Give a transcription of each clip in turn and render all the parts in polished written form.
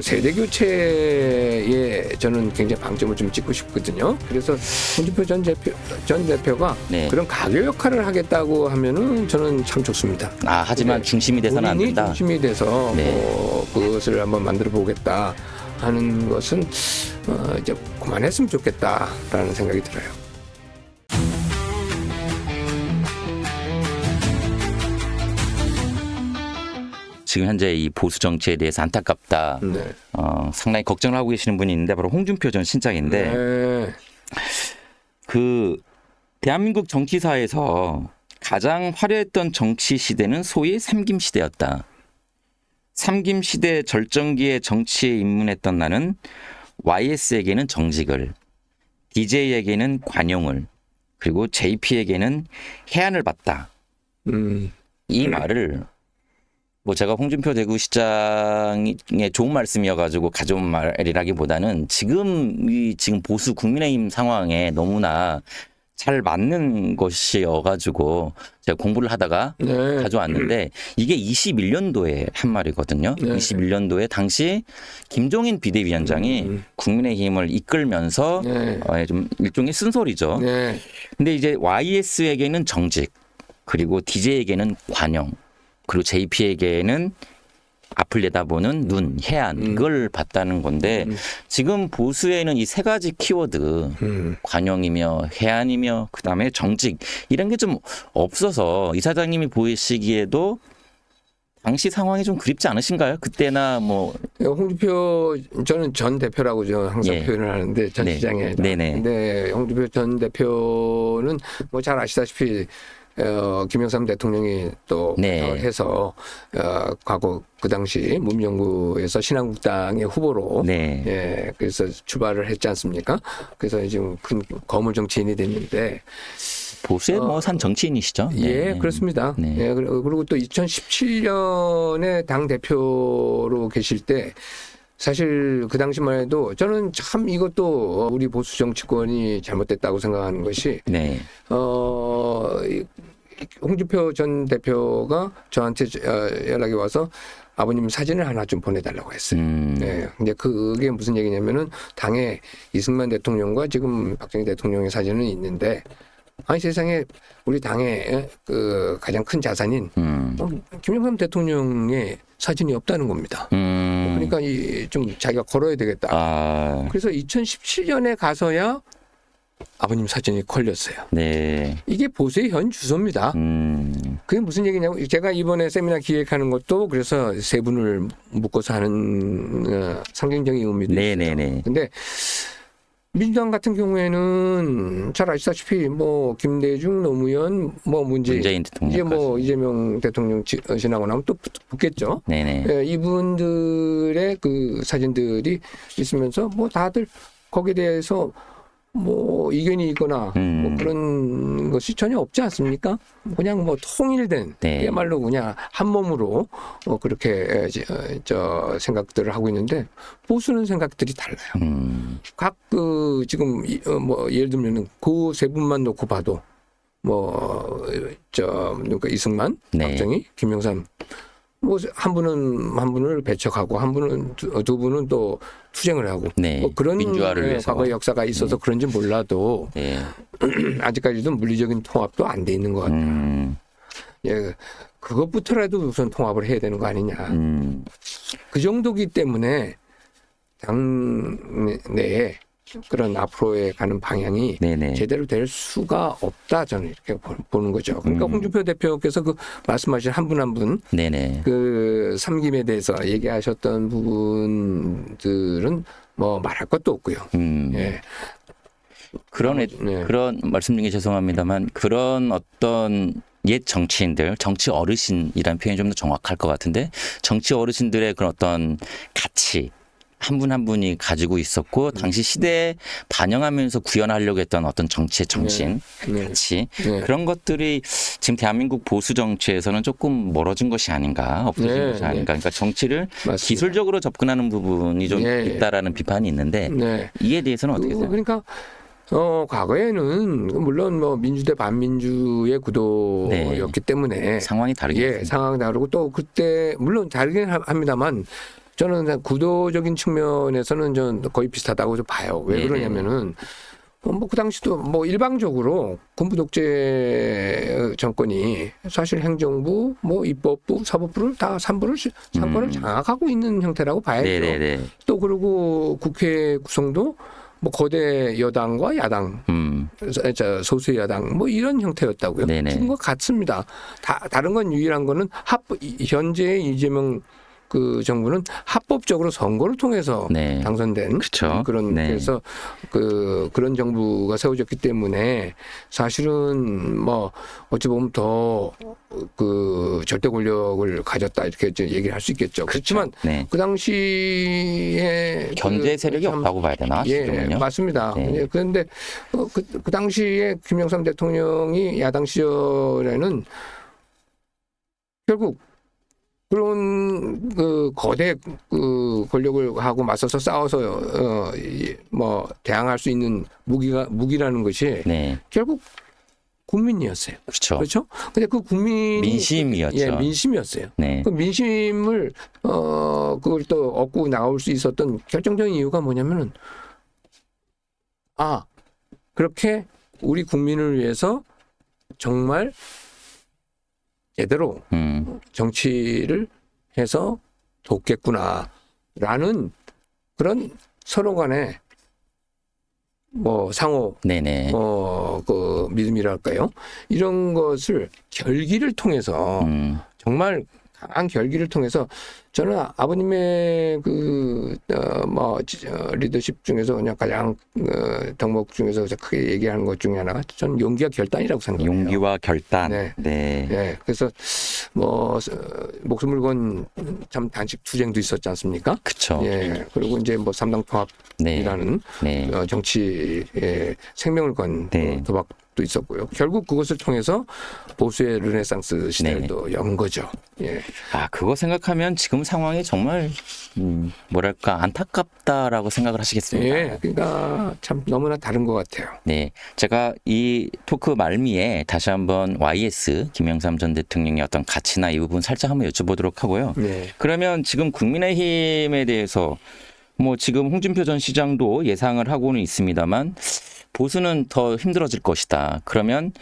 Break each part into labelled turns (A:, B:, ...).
A: 세대 교체에 저는 굉장히 방점을 좀 찍고 싶거든요. 그래서 홍준표 전 대표가
B: 네.
A: 그런 가교 역할을 하겠다고 하면은 저는 참 좋습니다.
B: 하지만
A: 네.
B: 중심이 돼서는 안
A: 본인이
B: 된다.
A: 중심이 돼서
B: 네.
A: 그것을 한번 만들어 보겠다 하는 것은 이제 그만했으면 좋겠다라는 생각이 들어요.
B: 지금 현재 이 보수 정치에 대해서 안타깝다.
A: 네.
B: 상당히 걱정을 하고 계시는 분이 있는데 바로 홍준표 전 신장인데
A: 네.
B: 그 대한민국 정치사에서 가장 화려했던 정치 시대는 소위 삼김 시대였다. 삼김 시대 절정기에 정치에 입문했던 나는 YS에게는 정직을, DJ에게는 관용을, 그리고 JP에게는 해안을 받다. 이 말을 제가 홍준표 대구시장의 좋은 말씀이어가지고 가져온 말이라기보다는 지금 보수 국민의힘 상황에 너무나 잘 맞는 것이어가지고 제가 공부를 하다가
A: 네.
B: 가져왔는데 이게 21년도에 한 말이거든요.
A: 네.
B: 21년도에 당시 김종인 비대위원장이 국민의힘을 이끌면서
A: 네.
B: 좀 일종의 쓴소리죠.
A: 네.
B: 근데 이제 YS에게는 정직, 그리고 DJ에게는 관용, 그리고 JP에게는 앞을 내다보는 눈, 해안, 이걸 봤다는 건데 지금 보수에는 이 세 가지 키워드, 관용이며 해안이며 그다음에 정직, 이런 게 좀 없어서 이사장님이 보시기에도 당시 상황이 좀 그립지 않으신가요? 그때나
A: 홍준표 저는 전 대표라고 저 항상
B: 예.
A: 표현을 하는데 전
B: 네.
A: 시장이 아니라.
B: 네네.
A: 근데 홍준표 전 대표는 잘 아시다시피 김영삼 대통령이 또
B: 네.
A: 해서 과거 그 당시 문명구에서 신한국당의 후보로
B: 네.
A: 예, 그래서 출발을 했지 않습니까? 그래서 지금 큰 거물 정치인이 됐는데
B: 보수의 산 정치인이시죠?
A: 예,
B: 네.
A: 그렇습니다.
B: 네.
A: 예, 그리고 또 2017년에 당 대표로 계실 때 사실 그 당시만 해도 저는 참 이것도 우리 보수 정치권이 잘못됐다고 생각하는 것이
B: 네.
A: 홍준표 전 대표가 저한테 연락이 와서 아버님 사진을 하나 좀 보내달라고 했어요. 네. 근데 그게 무슨 얘기냐면은 당에 이승만 대통령과 지금 박정희 대통령의 사진은 있는데 아니 세상에 우리 당의 그 가장 큰 자산인 김영삼 대통령의 사진이 없다는 겁니다. 그러니까 좀 자기가 걸어야 되겠다. 그래서 2017년에 가서야 아버님 사진이 걸렸어요.
B: 네.
A: 이게 보수의 현 주소입니다. 그게 무슨 얘기냐고 제가 이번에 세미나 기획하는 것도 그래서 세 분을 묶어서 하는 상징적인 의미도 있어요.
B: 네네네.
A: 근데 민주당 같은 경우에는 잘 아시다시피 김대중, 노무현,
B: 문재인 대통령
A: 이제 이재명 대통령 지나고 나면 또 붙겠죠.
B: 네네.
A: 예, 이분들의 그 사진들이 있으면서 다들 거기에 대해서 이견이 있거나 그런 것이 전혀 없지 않습니까? 그냥 통일된
B: 네.
A: 그야말로 그냥 한 몸으로 그렇게 생각들을 하고 있는데 보수는 생각들이 달라요. 각 지금 예를 들면은 그 세 분만 놓고 봐도 그러니까 이승만,
B: 네.
A: 박정희, 김영삼 한 분을 배척하고 한 분은 두 분은 또 투쟁을 하고
B: 네.
A: 그런
B: 민주화를 위해서.
A: 과거 역사가 있어서 그런지 몰라도
B: 네.
A: 아직까지도 물리적인 통합도 안 돼 있는 것 같아요. 예, 그것부터라도 우선 통합을 해야 되는 거 아니냐. 그 정도기 때문에 당 내에 그런 앞으로의 가는 방향이
B: 네네.
A: 제대로 될 수가 없다 저는 이렇게 보는 거죠. 그러니까 홍준표 대표께서 그 말씀하신 한 분 한 분
B: 네네.
A: 그 삼김에 대해서 얘기하셨던 부분들은 말할 것도 없고요. 예.
B: 그런 말씀 중에 죄송합니다만 그런 어떤 옛 정치인들, 정치 어르신이라는 표현이 좀 더 정확할 것 같은데 정치 어르신들의 그런 어떤 가치 한 분 한 분이 가지고 있었고 당시 시대에 반영하면서 구현하려고 했던 어떤 정치의 정신, 가치 그런 것들이 지금 대한민국 보수 정치에서는 조금 멀어진 것이 아닌가, 없어진 것이 아닌가. 그러니까 정치를
A: 맞습니다.
B: 기술적으로 접근하는 부분이 좀 있다라는 비판이 있는데 이에 대해서는 어떻게 생각하세요?
A: 그러니까 과거에는 물론 민주대 반민주의 구도였기 때문에
B: 상황이 다르겠죠.
A: 상황이 다르고 또 그때 물론 다르긴 합니다만 저는 그냥 구도적인 측면에서는 전 거의 비슷하다고 좀 봐요. 왜
B: 네네.
A: 그러냐면은 뭐 그 당시도 뭐 일방적으로 군부 독재 정권이 사실 행정부, 뭐 입법부, 사법부를 다 삼부를 상권을 장악하고 있는 형태라고 봐야죠.
B: 네네네.
A: 또 그리고 국회 구성도 뭐 거대 여당과 야당, 소수의 야당 뭐 이런 형태였다고요.
B: 네네.
A: 지금과 같습니다. 다른 건 유일한 거는 현재 이재명 그 정부는 합법적으로 선거를 통해서
B: 네.
A: 당선된
B: 그쵸.
A: 그런
B: 네.
A: 그래서 그런 정부가 세워졌기 때문에 사실은 뭐 어찌 보면 더 그 절대 권력을 가졌다 이렇게 이제 얘기를 할 수 있겠죠. 그렇지만
B: 네.
A: 그 당시에
B: 견제 세력이
A: 참,
B: 없다고 봐야 되나?
A: 예,
B: 지금은요?
A: 맞습니다.
B: 네.
A: 예, 그런데 그 당시에 김영삼 대통령이 야당 시절에는 결국 그런 그 거대 그 권력을 하고 맞서서 싸워서 뭐 대항할 수 있는 무기라는 것이
B: 네.
A: 결국 국민이었어요.
B: 그렇죠.
A: 그렇죠? 근데 그 국민이
B: 민심이었죠.
A: 예, 민심이었어요.
B: 네.
A: 그 민심을 그걸 또 얻고 나올 수 있었던 결정적인 이유가 뭐냐면은 그렇게 우리 국민을 위해서 정말 제대로 정치를 해서 돕겠구나라는 그런 서로 간에 뭐 상호
B: 네네.
A: 그 믿음이랄까요? 이런 것을 결기를 통해서 정말 강한 결기를 통해서 저는 아버님의 뭐 리더십 중에서 그냥 가장 덕목 중에서 크게 얘기하는 것 중에 하나가 저는 용기와 결단이라고 생각해요.
B: 용기와 결단.
A: 네.
B: 네.
A: 네. 그래서 뭐 목숨을 건 참 단식 투쟁도 있었지 않습니까?
B: 그렇죠.
A: 예. 그리고 이제 뭐 삼당 통합이라는
B: 네.
A: 정치에 생명을 건
B: 네.
A: 도박도 있었고요. 결국 그것을 통해서 보수의 르네상스 시대를 또 연 거죠. 예.
B: 그거 생각하면 지금 상황이 정말 뭐랄까 안타깝다라고 생각을 하시겠습니다.
A: 예. 그러니까 참 너무나 다른 것 같아요.
B: 네, 제가 이 토크 말미에 다시 한번 YS 김영삼 전 대통령의 어떤 가치나 이 부분 살짝 한번 여쭤보도록 하고요.
A: 네.
B: 그러면 지금 국민의힘에 대해서 뭐 지금 홍준표 전 시장도 예상을 하고는 있습니다만 보수는 더 힘들어질 것이다. 그러면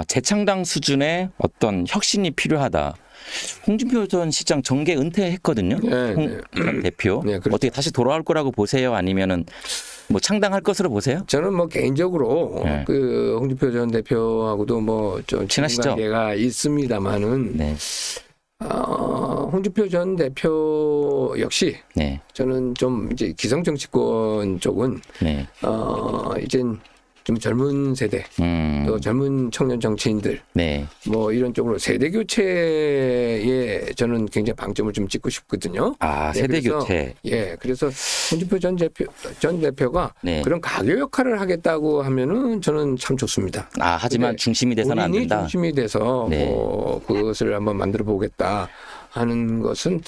B: 재창당 수준의 어떤 혁신이 필요하다. 홍준표 전 시장 정계 은퇴했거든요.
A: 네,
B: 홍 대표
A: 네, 그렇죠.
B: 어떻게 다시 돌아올 거라고 보세요? 아니면은 뭐 창당할 것으로 보세요?
A: 저는 뭐 개인적으로
B: 네.
A: 그 홍준표 전 대표하고도 뭐 좀
B: 친하시죠?
A: 관계가 있습니다만은
B: 네,
A: 홍준표 전 대표 역시
B: 네,
A: 저는 좀 이제 기성 정치권 쪽은
B: 네.
A: 이젠 좀 젊은 세대 또 젊은 청년 정치인들
B: 네.
A: 뭐 이런 쪽으로 세대 교체에 저는 굉장히 방점을 좀 찍고 싶거든요. 네,
B: 세대
A: 그래서,
B: 교체.
A: 예, 그래서 홍준표 전 대표가
B: 네.
A: 그런 가교 역할을 하겠다고 하면은 저는 참 좋습니다.
B: 하지만
A: 근데
B: 중심이 돼서는 안
A: 본인이
B: 된다.
A: 중심이 돼서
B: 네.
A: 뭐 그것을 한번 만들어 보겠다 하는 것은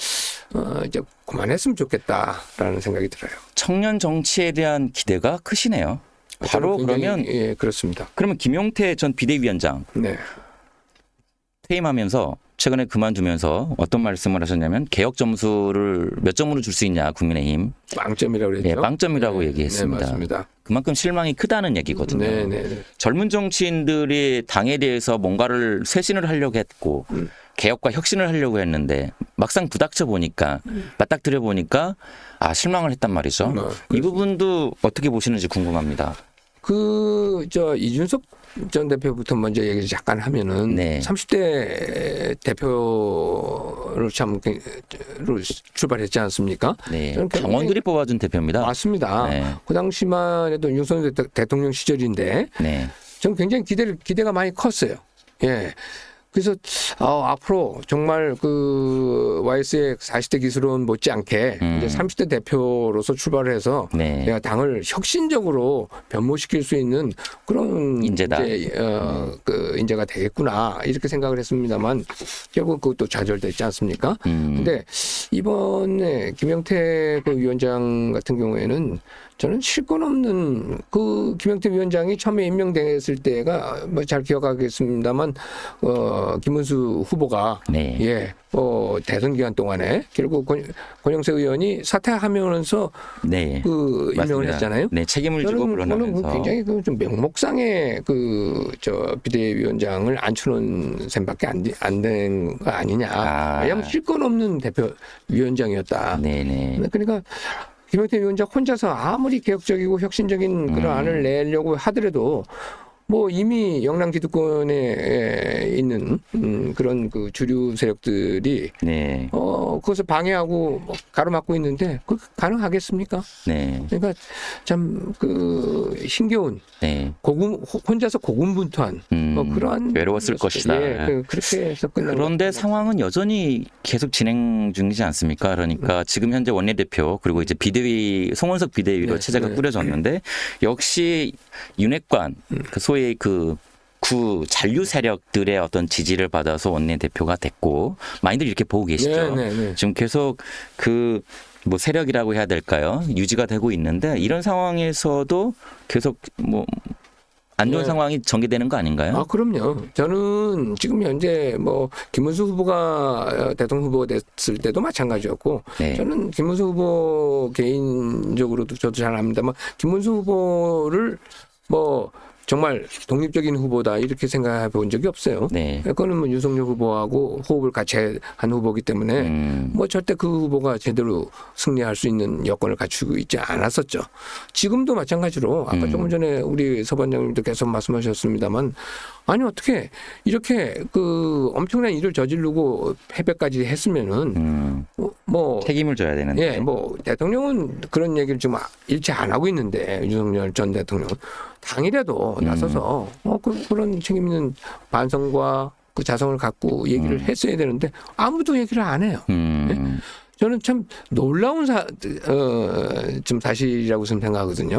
A: 이제 그만했으면 좋겠다라는 생각이 들어요.
B: 청년 정치에 대한 기대가 크시네요. 바로
A: 저는 굉장히,
B: 그러면
A: 예, 그렇습니다.
B: 그러면 김용태 전 비대위원장
A: 네.
B: 퇴임하면서 최근에 그만두면서 어떤 말씀을 하셨냐면 개혁 점수를 몇 점으로 줄 수 있냐 국민의힘
A: 빵점이라고 그랬죠.
B: 네, 빵점이라고
A: 네,
B: 얘기했습니다.
A: 네, 맞습니다.
B: 그만큼 실망이 크다는 얘기거든요.
A: 네, 네, 네.
B: 젊은 정치인들이 당에 대해서 뭔가를 쇄신을 하려고 했고 개혁과 혁신을 하려고 했는데 막상 부닥쳐 보니까 맞닥뜨려 보니까 실망을 했단 말이죠. 이 부분도 어떻게 보시는지 궁금합니다.
A: 이준석 전 대표부터 먼저 얘기 잠깐 하면은
B: 네.
A: 30대 대표로 출발했지 않습니까?
B: 네,
A: 저는 굉장히-
B: 당원들이 뽑아준 대표입니다.
A: 맞습니다.
B: 네.
A: 그 당시만 해도 윤석열 대통령 시절인데
B: 네,
A: 저는 굉장히 기대가 많이 컸어요. 예. 그래서 앞으로 정말 그 YS의 40대 기술은 못지않게 이제 30대 대표로서 출발을 해서
B: 네.
A: 내가 당을 혁신적으로 변모시킬 수 있는 그런
B: 인재다.
A: 이제, 그 인재가 되겠구나 이렇게 생각을 했습니다만 결국 그것도 좌절됐지 않습니까? 근데 이번에 김영태 그 위원장 같은 경우에는 저는 실권 없는 그 김영태 위원장이 처음에 임명됐을 때가 뭐 잘 기억하겠습니다만 김문수 후보가
B: 네.
A: 예, 대선 기간 동안에 결국 권영세 의원이 사퇴하면서
B: 네.
A: 그 임명을
B: 맞습니다.
A: 했잖아요.
B: 네, 책임을 지고
A: 저는
B: 물러나면서
A: 굉장히 좀 명목상의 비대위원장을 앉혀놓은 셈밖에 안 된 거 아니냐. 왜냐하면 실권 없는 대표위원장이었다.
B: 네네.
A: 그러니까 김영태 위원장 혼자서 아무리 개혁적이고 혁신적인 그런 안을 내려고 하더라도 뭐 이미 영남 기득권에 있는 그런 그 주류 세력들이
B: 네.
A: 그것을 방해하고 가로막고 있는데 그 가능하겠습니까?
B: 네.
A: 그러니까 참 그 힘겨운
B: 네.
A: 혼자서 고군분투한 그러한
B: 외로웠을 것이다.
A: 예, 그렇게 해서 끝난
B: 그런데 상황은 여전히 계속 진행 중이지 않습니까? 그러니까 지금 현재 원내대표 그리고 이제 비대위 송원석 비대위로
A: 네,
B: 체제가
A: 네.
B: 꾸려졌는데 역시 윤핵관 그 소위 그 구 잔류 세력들의 어떤 지지를 받아서 원내대표가 됐고 많이들 이렇게 보고 계시죠.
A: 네, 네, 네.
B: 지금 계속 그 뭐 세력이라고 해야 될까요? 유지가 되고 있는데 이런 상황에서도 계속 뭐 안 좋은
A: 네.
B: 상황이 전개되는 거 아닌가요?
A: 아, 그럼요. 저는 지금 현재 뭐 김문수 후보가 대통령 후보가 됐을 때도 마찬가지였고
B: 네.
A: 저는 김문수 후보 개인적으로도 저도 잘 압니다만 김문수 후보를 뭐 정말 독립적인 후보다 이렇게 생각해 본 적이 없어요.
B: 네.
A: 그거는 뭐 윤석열 후보하고 호흡을 같이 한 후보이기 때문에 뭐 절대 그 후보가 제대로 승리할 수 있는 여건을 갖추고 있지 않았었죠. 지금도 마찬가지로 아까 조금 전에 우리 서반장님도 계속 말씀하셨습니다만 아니 어떻게 이렇게 그 엄청난 일을 저지르고 패배까지 했으면은 뭐
B: 책임을 져야 되는데.
A: 예, 뭐 대통령은 그런 얘기를 지금 일치 안 하고 있는데 윤석열 전 대통령은 당이라도 나서서 그런 책임 있는 반성과 그 자성을 갖고 얘기를 했어야 되는데 아무도 얘기를 안 해요. 저는 참 놀라운 좀 사실이라고 생각하거든요.